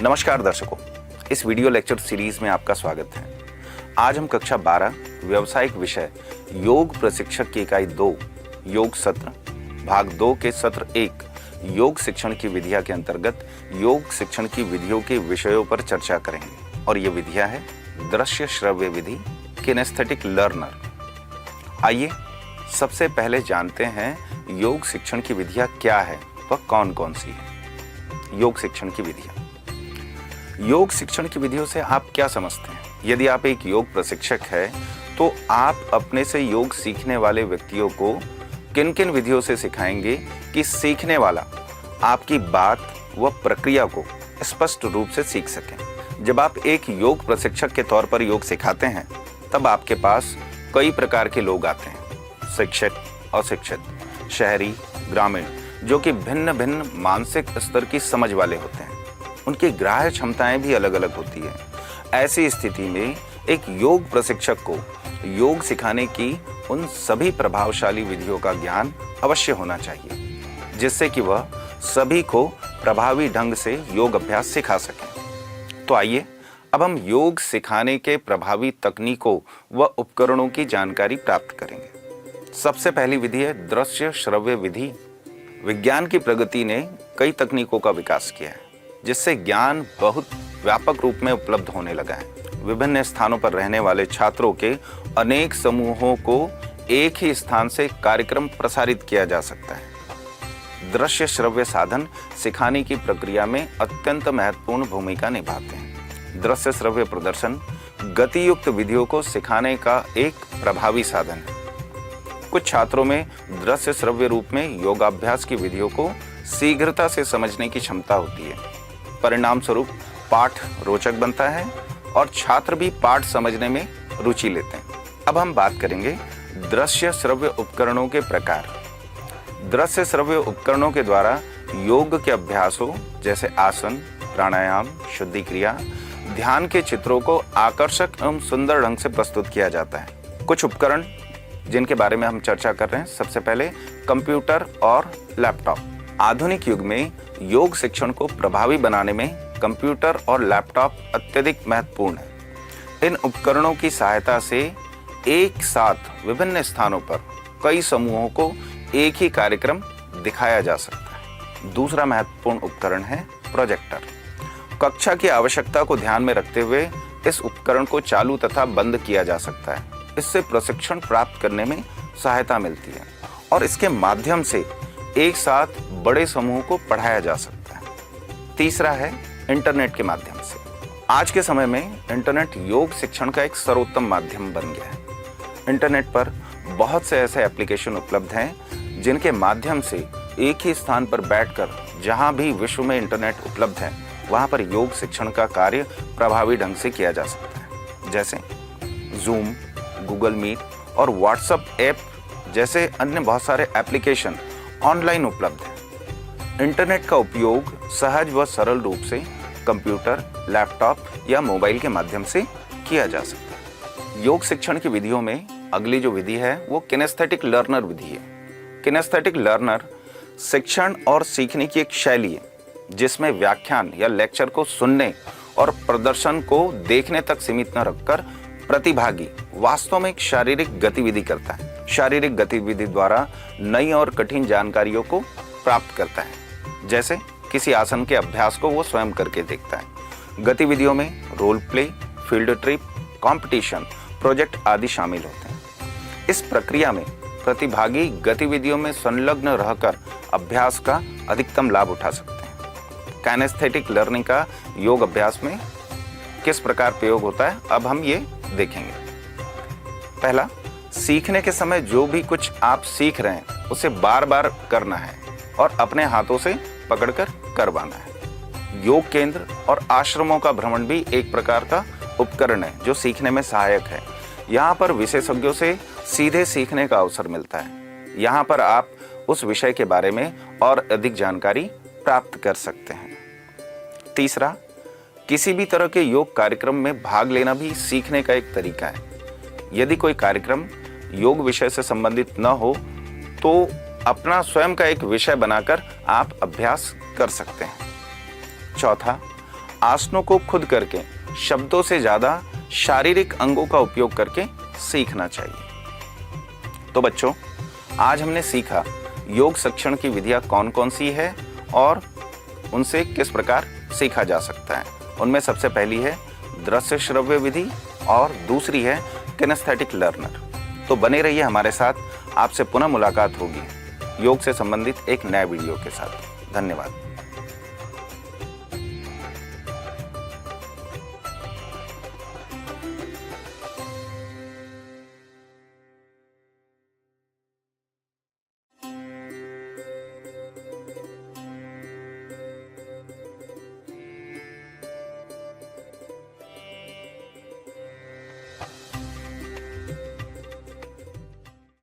नमस्कार दर्शकों, इस वीडियो लेक्चर सीरीज में आपका स्वागत है। आज हम कक्षा 12 व्यावसायिक विषय योग प्रशिक्षक की इकाई 2 योग सत्र भाग 2 के सत्र 1 योग शिक्षण की विधियां के अंतर्गत योग शिक्षण की विधियों के विषयों पर चर्चा करेंगे। और ये विधियां है दृश्य श्रव्य विधि, किनेस्थेटिक लर्नर। आइए सबसे पहले जानते हैं योग शिक्षण की विधियां क्या है, वह कौन कौन सी है। योग शिक्षण की विधियां। योग शिक्षण की विधियों से आप क्या समझते हैं? यदि आप एक योग प्रशिक्षक हैं तो आप अपने से योग सीखने वाले व्यक्तियों को किन किन विधियों से सिखाएंगे कि सीखने वाला आपकी बात व प्रक्रिया को स्पष्ट रूप से सीख सकें। जब आप एक योग प्रशिक्षक के तौर पर योग सिखाते हैं तब आपके पास कई प्रकार के लोग आते हैं, शिक्षित, अशिक्षित, शहरी, ग्रामीण, जो कि भिन्न भिन्न मानसिक स्तर की समझ वाले होते हैं। उनकी ग्राह्य क्षमताएं भी अलग अलग होती है। ऐसी स्थिति में एक योग प्रशिक्षक को योग सिखाने की उन सभी प्रभावशाली विधियों का ज्ञान अवश्य होना चाहिए, जिससे कि वह सभी को प्रभावी ढंग से योग अभ्यास सिखा सके। तो आइए अब हम योग सिखाने के प्रभावी तकनीकों व उपकरणों की जानकारी प्राप्त करेंगे। सबसे पहली विधि है दृश्य श्रव्य विधि। विज्ञान की प्रगति ने कई तकनीकों का विकास किया है, जिससे ज्ञान बहुत व्यापक रूप में उपलब्ध होने लगा है। विभिन्न स्थानों पर रहने वाले छात्रों के अनेक समूहों को एक ही स्थान से कार्यक्रम प्रसारित किया जा सकता है। दृश्य श्रव्य साधन सिखाने की प्रक्रिया में अत्यंत महत्वपूर्ण भूमिका निभाते हैं। दृश्य श्रव्य प्रदर्शन गति युक्त विधियों को सिखाने का एक प्रभावी साधन है। कुछ छात्रों में दृश्य श्रव्य रूप में योगाभ्यास की विधियों को शीघ्रता से समझने की क्षमता होती है। परिणाम स्वरूप पाठ रोचक बनता है और छात्र भी पाठ समझने में रुचि लेते हैं। अब हम बात करेंगे दृश्य श्रव्य उपकरणों के प्रकार। दृश्य श्रव्य उपकरणों के द्वारा योग के अभ्यासों जैसे आसन, प्राणायाम, शुद्धि क्रिया, ध्यान के चित्रों को आकर्षक एवं सुंदर ढंग से प्रस्तुत किया जाता है। कुछ उपकरण जिनके बारे में हम चर्चा कर रहे हैं, सबसे पहले कंप्यूटर और लैपटॉप। आधुनिक युग में योग शिक्षण को प्रभावी बनाने में कंप्यूटर और लैपटॉप अत्यधिक महत्वपूर्ण है। इन उपकरणों की सहायता से एक साथ विभिन्न स्थानों पर कई समूहों को एक ही कार्यक्रम दिखाया जा सकता है। दूसरा महत्वपूर्ण उपकरण है प्रोजेक्टर। कक्षा की आवश्यकता को ध्यान में रखते हुए इस उपकरण को चालू तथा बंद किया जा सकता है। इससे प्रशिक्षण प्राप्त करने में सहायता मिलती है और इसके माध्यम से एक साथ बड़े समूह को पढ़ाया जा सकता है। तीसरा है इंटरनेट के माध्यम से। आज के समय में इंटरनेट योग शिक्षण का एक सर्वोत्तम माध्यम बन गया है। इंटरनेट पर बहुत से ऐसे एप्लीकेशन उपलब्ध हैं जिनके माध्यम से एक ही स्थान पर बैठकर जहां भी विश्व में इंटरनेट उपलब्ध है वहां पर योग शिक्षण का कार्य प्रभावी ढंग से किया जा सकता है। जैसे जूम, गूगल मीट और व्हाट्सएप ऐप जैसे अन्य बहुत सारे एप्लीकेशन ऑनलाइन उपलब्ध है। इंटरनेट का उपयोग सहज व सरल रूप से कंप्यूटर, लैपटॉप या मोबाइल के माध्यम से किया जा सकता है। योग शिक्षण की विधियों में अगली जो विधि है वो किनेस्थेटिक लर्नर विधि है। किनेस्थेटिक लर्नर शिक्षण और सीखने की एक शैली है जिसमें व्याख्यान या लेक्चर को सुनने और प्रदर्शन को देखने तक सीमित न रखकर प्रतिभागी वास्तव में एक शारीरिक गतिविधि करता है। शारीरिक गतिविधि द्वारा नई और कठिन जानकारियों को प्राप्त करता है। जैसे किसी आसन के अभ्यास को वो स्वयं करके देखता है। गतिविधियों में role play, field trip, competition, project आदि शामिल होते हैं। इस प्रक्रिया में प्रतिभागी गतिविधियों में संलग्न रहकर अभ्यास का अधिकतम लाभ उठा सकते हैं। किनेस्थेटिक लर्निंग का योग अभ्यास में किस प्रकार प्रयोग होता है, अब हम ये देखेंगे। पहला, सीखने के समय जो भी कुछ आप सीख रहे हैं उसे बार बार करना है और अपने हाथों से पकड़कर करवाना है। योग केंद्र और आश्रमों का भ्रमण भी एक प्रकार का उपकरण है जो सीखने में सहायक है। यहाँ पर विशेषज्ञों से सीधे सीखने का अवसर मिलता है। यहाँ पर आप उस विषय के बारे में और अधिक जानकारी प्राप्त कर सकते हैं। तीसरा, किसी भी तरह के योग कार्यक्रम में भाग लेना भी सीखने का एक तरीका है। यदि कोई कार्यक्रम योग विषय से संबंधित न हो तो अपना स्वयं का एक विषय बनाकर आप अभ्यास कर सकते हैं। चौथा, आसनों को खुद करके शब्दों से ज़्यादा शारीरिक अंगों का उपयोग करके सीखना चाहिए। तो बच्चों, आज हमने सीखा योग शिक्षण की विधियाँ कौन कौन सी है और उनसे किस प्रकार सीखा जा सकता है। उनमें सबसे पहली है दृश्य श्रव्य विधि और दूसरी है किनेस्थेटिक लर्नर। तो बने रहिए हमारे साथ, आपसे पुनः मुलाकात होगी योग से संबंधित एक नए वीडियो के साथ। धन्यवाद।